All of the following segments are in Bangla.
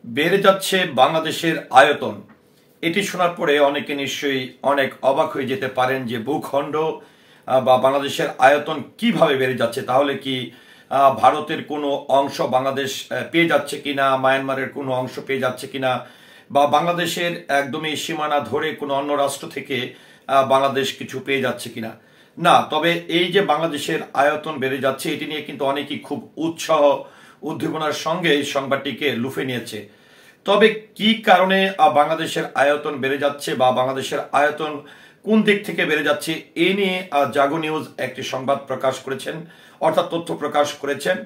বেড়ে যাচ্ছে বাংলাদেশের আয়তন। এটি শোনার পরে অনেকে নিশ্চয়ই অনেক অবাক হয়ে যেতে পারেন যে ভূখণ্ড বা বাংলাদেশের আয়তন কিভাবে বেড়ে যাচ্ছে। তাহলে কি ভারতের কোনো অংশ বাংলাদেশ পেয়ে যাচ্ছে কিনা, মায়ানমারের কোনো অংশ পেয়ে যাচ্ছে কিনা, বা বাংলাদেশের একদমই সীমানা ধরে কোনো অন্য রাষ্ট্র থেকে বাংলাদেশ কিছু পেয়ে যাচ্ছে কিনা? না, তবে এই যে বাংলাদেশের আয়তন বেড়ে যাচ্ছে এটি নিয়ে কিন্তু অনেকেই খুব উৎসাহ উদ্দীপনার সঙ্গে এই সংবাদটিকে লুফে নিয়েছে। তবে কি কারণে বাংলাদেশের আয়তন বেড়ে যাচ্ছে বা বাংলাদেশের আয়তন কোন দিক থেকে বেড়ে যাচ্ছে এ নিয়ে জাগো নিউজ একটি সংবাদ প্রকাশ করেছেন, অর্থাৎ তথ্য প্রকাশ করেছেন।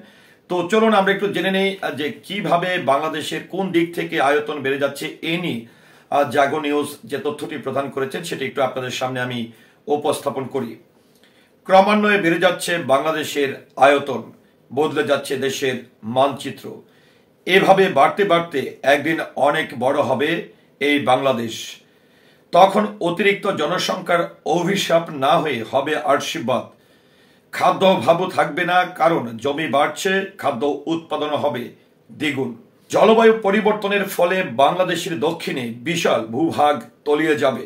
তো চলুন আমরা একটু জেনে নেই যে কিভাবে বাংলাদেশের কোন দিক থেকে আয়তন বেড়ে যাচ্ছে এ নিয়ে জাগো নিউজ যে তথ্যটি প্রদান করেছেন সেটি একটু আপনাদের সামনে আমি উপস্থাপন করি। ক্রমান্বয়ে বেড়ে যাচ্ছে বাংলাদেশের আয়তন, বদলে যাচ্ছে দেশের মানচিত্র। এভাবে বাড়তে বাড়তে একদিন অনেক বড় হবে এই বাংলাদেশ। তখন অতিরিক্ত জনসংখ্যার অভিশাপ না হয়ে হবে আশীর্বাদ। খাদ্য অভাবও থাকবে না, কারণ জমি বাড়ছে, খাদ্য উৎপাদন হবে দ্বিগুণ। জলবায়ু পরিবর্তনের ফলে বাংলাদেশের দক্ষিণে বিশাল ভূভাগ তলিয়ে যাবে।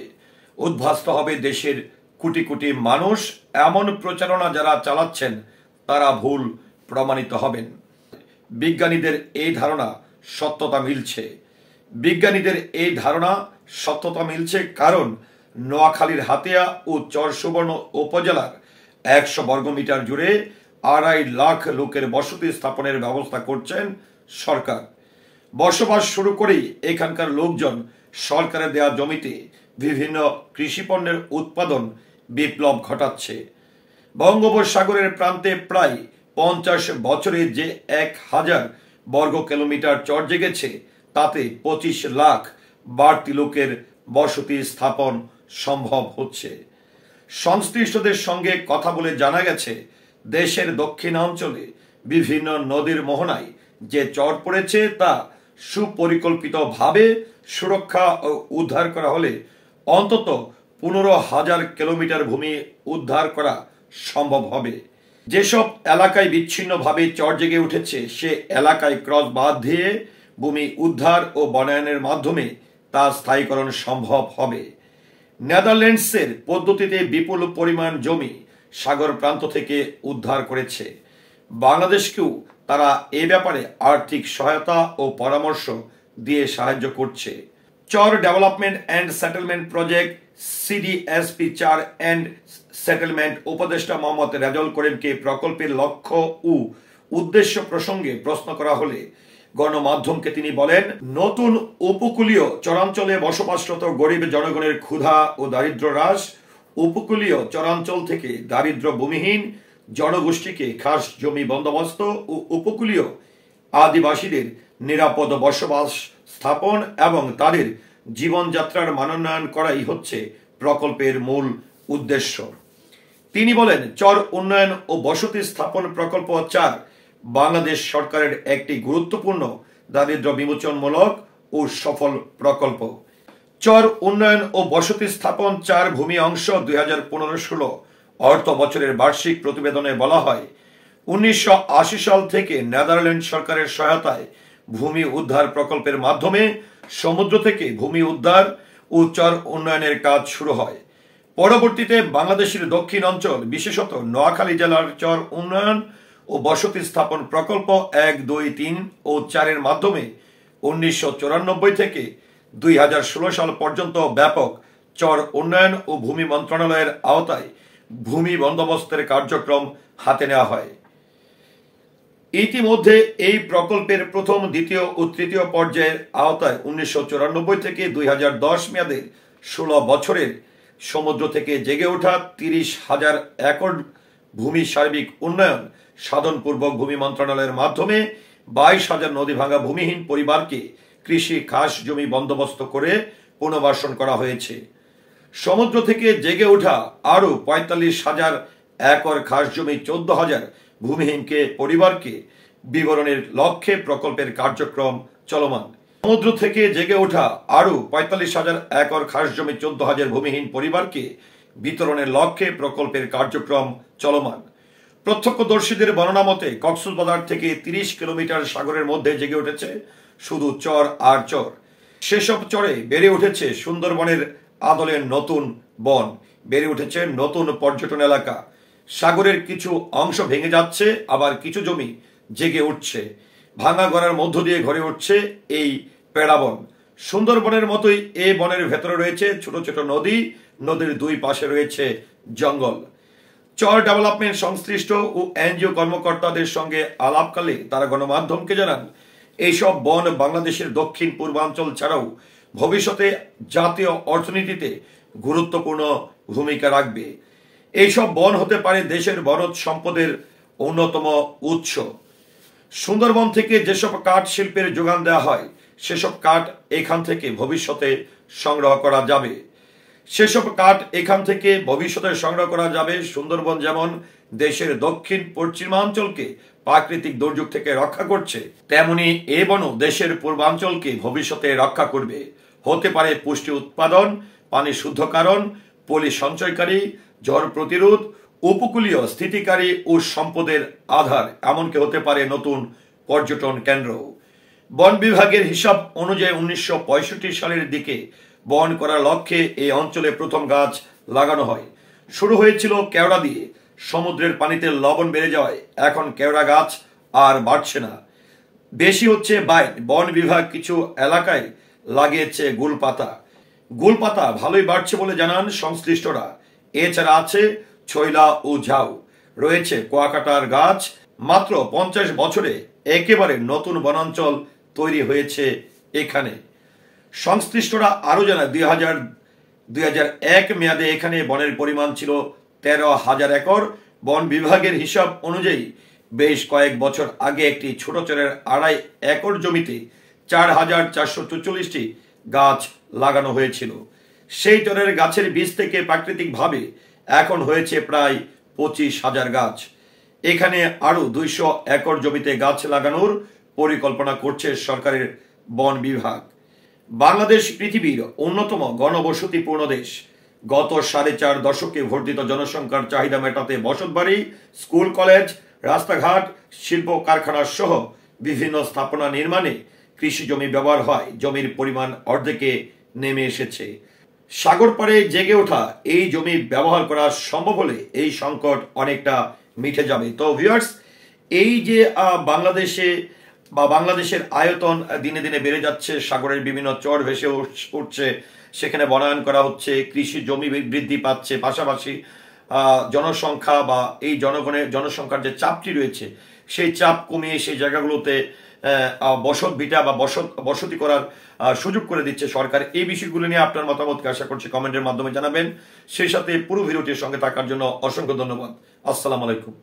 উদ্বাস্ত হবে দেশের কোটি কোটি মানুষ। এমন প্রচারণা যারা চালাচ্ছেন তারা ভুল প্রমাণিত হবেন। বিজ্ঞানীদের এই ধারণা সত্যতা মিলছে, কারণ নোয়াখালীর হাতিয়া ও চরসুবর্ণ উপজেলার 100 বর্গমিটার জুড়ে 2.5 লাখ লোকের বসতি স্থাপনের ব্যবস্থা করছেন সরকার। বসবাস শুরু করেই এখানকার লোকজন সরকারের দেয়া জমিতে বিভিন্ন কৃষিপণ্যের উৎপাদন বিপ্লব ঘটাচ্ছে। বঙ্গোপসাগরের প্রান্তে প্রায় 50 বছরে যে 1000 বর্গ কিলোমিটার চর জেগেছে, তাতে 25 লাখ বাড়তি লোকের বসতি স্থাপন সম্ভব হচ্ছে। সংশ্লিষ্টদের সঙ্গে কথা বলে জানা গেছে, দেশের দক্ষিণাঞ্চলে বিভিন্ন নদীর মোহনায় যে চর পড়েছে তা সুপরিকল্পিতভাবে সুরক্ষা ও উদ্ধার করা হলে অন্তত 15,000 কিলোমিটার ভূমি উদ্ধার করা সম্ভব হবে। যেসব এলাকায় বিচ্ছিন্নভাবে চর জেগে উঠেছে সে এলাকায় ক্রস বাঁধ দিয়ে ভূমি উদ্ধার ও বনায়নের মাধ্যমে তা স্থায়ীকরণ সম্ভব হবে। নেদারল্যান্ডসের পদ্ধতিতে বিপুল পরিমাণ জমি সাগর প্রান্ত থেকে উদ্ধার করেছে। বাংলাদেশকেও তারা এ ব্যাপারে আর্থিক সহায়তা ও পরামর্শ দিয়ে সাহায্য করছে। Char development and settlement project CDSP Char and settlement উপদেষ্টা মোহাম্মদ রেজাউল করিমকে প্রকল্পের লক্ষ্য ও উদ্দেশ্য প্রসঙ্গে প্রশ্ন করা হলে গণমাধ্যমকে তিনি বলেন, নতুন উপকূলীয় চরাঞ্চলে বসবাসরত গরিব জনগণের ক্ষুধা ও দারিদ্র্য হ্রাস, উপকূলীয় চরাঞ্চল থেকে দারিদ্র্য ভূমিহীন জনগোষ্ঠীকে খাস জমি বন্দোবস্ত ও উপকূলীয় আদিবাসীদের নিরাপদ বসবাস স্থাপন এবং তাদের জীবনযাত্রার মানোন্নয়ন করাই হচ্ছে প্রকল্পের মূল উদ্দেশ্য। তিনি বলেন, চর উন্নয়ন ও বসতি স্থাপন প্রকল্প 4 বাংলাদেশ সরকারের একটি গুরুত্বপূর্ণ দারিদ্র্য বিমোচনমূলক ও সফল প্রকল্প। চর উন্নয়ন ও বসতি স্থাপন 4 ভূমি অংশ 2015-16 অর্থ বছরের বার্ষিক প্রতিবেদনে বলা হয়, 1980 সাল থেকে নেদারল্যান্ড সরকারের সহায়তায় ভূমি উদ্ধার প্রকল্পের মাধ্যমে সমুদ্র থেকে ভূমি উদ্ধার ও চর উন্নয়নের কাজ শুরু হয়। পরবর্তীতে বাংলাদেশের দক্ষিণ অঞ্চল, বিশেষত নোয়াখালী জেলার চর উন্নয়ন ও বসতি স্থাপন প্রকল্প 1, 2, 3 ও 4 এর মাধ্যমে 1994 থেকে 2016 সাল পর্যন্ত ব্যাপক চর উন্নয়ন ও ভূমি মন্ত্রণালয়ের আওতায় ভূমি বন্দোবস্তের কার্যক্রম হাতে নেওয়া হয়। ইতিমধ্যে এই প্রকল্পের প্রথম, দ্বিতীয় ও তৃতীয় পর্যায়ের আওতায় 1994 থেকে 2010 মেয়াদে 16 বছরের সমুদ্র থেকে জেগে ওঠা 30,000 একর ভূমি সার্বিক উন্নয়ন সাধনপূর্বক ভূমি মন্ত্রণালয়ের মাধ্যমে 22,000 নদী ভাঙা ভূমিহীন পরিবারকে কৃষি খাস জমি বন্দোবস্ত করে পুনর্বাসন করা হয়েছে। সমুদ্র থেকে জেগে ওঠা আরো 45,000 একর খাস জমি 14,000 ভূমিহীনকে পরিবারকে বিবরণের লক্ষ্যে প্রকল্পের কার্যক্রম চলমান। সমুদ্র থেকে জেগে ওঠা আরো 45,000 একর খাস জমি 14,000 ভূমিহীন পরিবারকে বিতরণের লক্ষ্যে প্রকল্পের কার্যক্রম চলমান। প্রত্যক্ষদর্শীদের বর্ণনা মতে কক্সবাজার থেকে 30 কিলোমিটার সাগরের মধ্যে জেগে উঠেছে শুধু চর আর চর। সেসব চরে বেড়ে উঠেছে সুন্দরবনের আদলের নতুন বন, বেড়ে উঠেছে নতুন পর্যটন এলাকা। সাগরের কিছু অংশ ভেঙে যাচ্ছে, আবার কিছু জমি জেগে উঠছে। ভাঙা গড়ার মধ্য দিয়ে গড়ে উঠছে এই পেড়াবন। সুন্দরবনের মতোই এই বনের ভেতরে রয়েছে ছোট ছোট নদী, নদীর দুই পাশে রয়েছে জঙ্গল। চর ডেভেলপমেন্ট সংশ্লিষ্ট ও এনজিও কর্মকর্তাদের সঙ্গে আলাপকালে তারা গণমাধ্যমকে জানান, এইসব বন বাংলাদেশের দক্ষিণ পূর্বাঞ্চল ছাড়াও ভবিষ্যতে জাতীয় অর্থনীতিতে গুরুত্বপূর্ণ ভূমিকা রাখবে। এইসব বন হতে পারে দেশের বনজ সম্পদের অন্যতম উৎস। সুন্দরবন থেকে যেসব কাঠ শিল্পের যোগান দেওয়া হয়, সেসব কাঠ এখান থেকে ভবিষ্যতে সংগ্রহ করা যাবে। সুন্দরবন যেমন দেশের দক্ষিণ পশ্চিমাঞ্চলকে প্রাকৃতিক দুর্যোগ থেকে রক্ষা করছে, তেমনি এ বনও দেশের পূর্বাঞ্চলকে ভবিষ্যতে রক্ষা করবে। হতে পারে পুষ্টি উৎপাদন, পানি শুদ্ধকরণ, পলি সঞ্চয়কারী, ঝড় প্রতিরোধ, উপকূলীয় স্থিতিকারী ও সম্পদের আধার, এমনকি হতে পারে নতুন পর্যটন কেন্দ্র। বন বিভাগের হিসাব অনুযায়ী 1965 সালের দিকে বন করার লক্ষ্যে এই অঞ্চলে প্রথম গাছ লাগানো হয়। শুরু হয়েছিল কেওড়া দিয়ে। সমুদ্রের পানিতে লবণ বেড়ে যাওয়ায় এখন কেওড়া গাছ আর বাড়ছে না, বেশি হচ্ছে বাইন। বন বিভাগ কিছু এলাকায় লাগিয়েছে গুলপাতা। গুলপাতা ভালোই বাড়ছে বলে জানান সংশ্লিষ্টরা। এছাড়া আছে ছইলা ও ঝাউ, রয়েছে কুয়াকাটার গাছ। মাত্র 50 বছরে একেবারে নতুন বনাঞ্চল তৈরি হয়েছে এখানে। সংশ্লিষ্টরা আরো জানায় 2001 মেয়াদে এখানে বনের পরিমাণ ছিল 13,000 একর। বন বিভাগের হিসাব অনুযায়ী বেশ কয়েক বছর আগে একটি ছোট চরের 2.5 একর জমিতে 4,444টি গাছ লাগানো হয়েছিল। সেই চরের গাছের বীজ থেকে প্রাকৃতিকভাবে এখন হয়েছে প্রায় 25,000 গাছ। এখানে আরো 200 একর জমিতে গাছ লাগানোর পরিকল্পনা করছে সরকারের বন বিভাগ। বাংলাদেশ পৃথিবীর অন্যতম ঘনবসতিপূর্ণ দেশ। গত 4.5 দশকে বর্ধিত জনসংখ্যার চাহিদা মেটাতে বসতবাড়ি, স্কুল, কলেজ, রাস্তাঘাট, শিল্প কারখানা সহ বিভিন্ন স্থাপনা নির্মাণে কৃষি জমি ব্যবহার হয়। জমির পরিমাণ অর্ধেকে নেমে এসেছে। সাগর পাড়ে জেগে ওঠা এই জমি ব্যবহার করা সম্ভব হলে এই সংকট অনেকটা মিটে যাবে। তো ভিউয়ার্স, এই যে বাংলাদেশের আয়তন দিনে দিনে বেড়ে যাচ্ছে, সাগরের বিভিন্ন চর ভেসে উঠছে, সেখানে বনায়ন করা হচ্ছে, কৃষি জমি বৃদ্ধি পাচ্ছে, পাশাপাশি জনসংখ্যা বা এই জনসংখ্যার যে চাপটি রয়েছে, সেই চাপ কমিয়ে সেই জায়গাগুলোতে বসত ভিটা বা বসতি করার সুযোগ করে দিচ্ছে সরকার। এই বিষয়গুলো নিয়ে আপনার মতামতকে আশা করছি কমেন্টের মাধ্যমে জানাবেন। সেই সাথে পুরো ভিডিওটির সঙ্গে থাকার জন্য অসংখ্য ধন্যবাদ। আসসালামু আলাইকুম।